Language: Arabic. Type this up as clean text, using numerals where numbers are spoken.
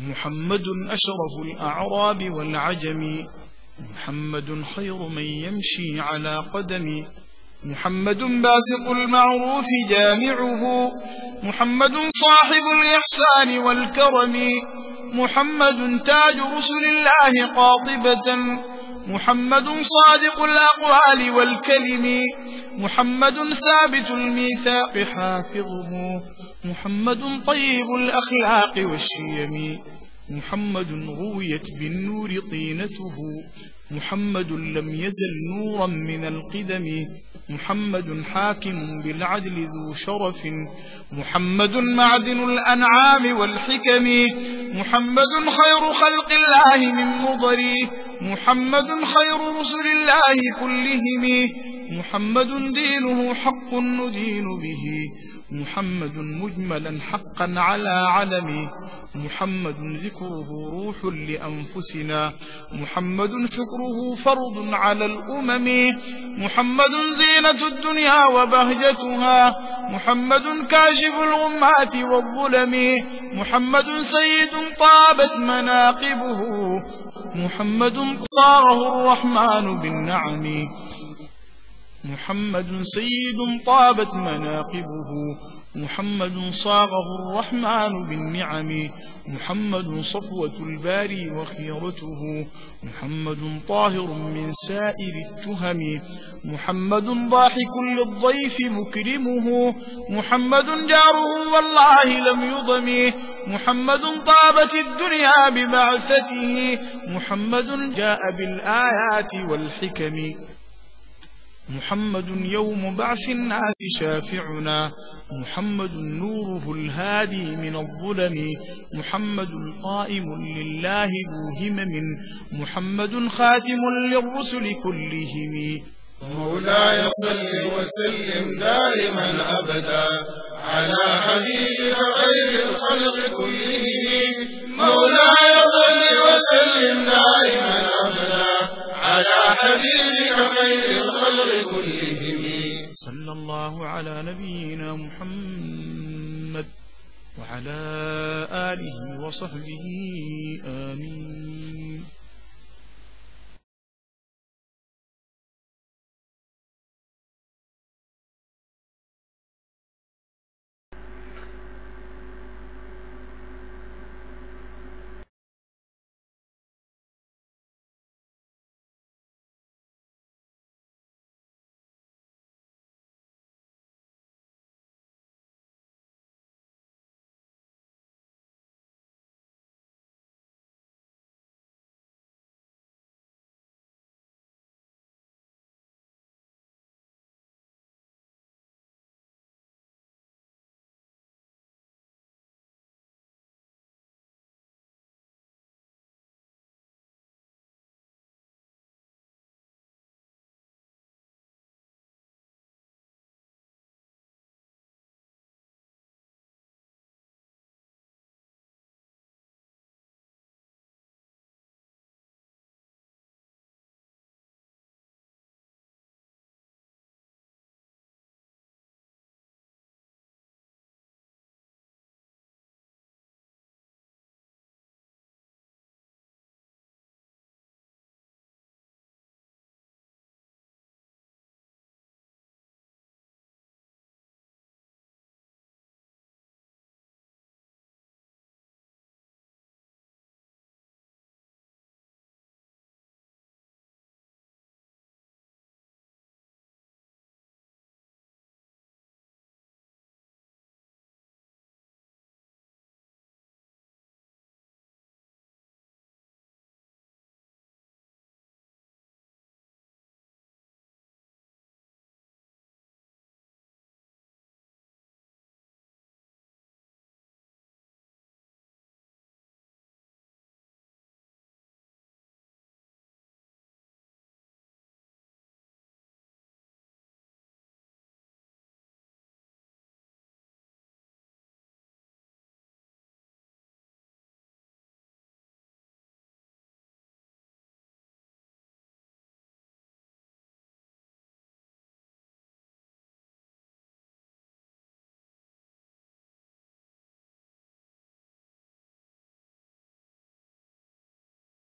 محمد أشرف الأعراب والعجم، محمد خير من يمشي على قدم، محمد باسط المعروف جامعه، محمد صاحب الإحسان والكرم، محمد تاج رسل الله قاطبة، محمد صادق الأقوال والكلم، محمد ثابت الميثاق حافظه، محمد طيب الأخلاق والشيم، محمد رويت بالنور طينته، محمد لم يزل نورا من القدم، محمد حاكم بالعدل ذو شرف، محمد معدن الأنعام والحكم، محمد خير خلق الله من مضر، محمد خير رسل الله كلهم، محمد دينه حق ندين به، محمد مجملا حقا على علم، محمد ذكره روح لأنفسنا، محمد شكره فرض على الأمم، محمد زينة الدنيا وبهجتها، محمد كاشف الغمات والظلم، محمد سيد طابت مناقبه، محمد صاغه الرحمن بالنعم، محمد سيد طابت مناقبه، محمد صاغه الرحمن بالنعم، محمد صفوة الباري وخيرته، محمد طاهر من سائر التهم، محمد ضاحك للضيف مكرمه، محمد جاره والله لم يضم، محمد طابت الدنيا ببعثته، محمد جاء بالآيات والحكم، محمد يوم بعث الناس شافعنا، محمد نوره الهادي من الظلم، محمد قائم لله ذو همم، محمد خاتم للرسل كلهم. مولاي صل وسلم دائما أبدا على حبيبك خير الخلق كلهم، مولاي صل وسلم دائما أبدا على حبيبك خير الخلق كلهم. صلى الله على نبينا محمد وعلى آله وصحبه آمين.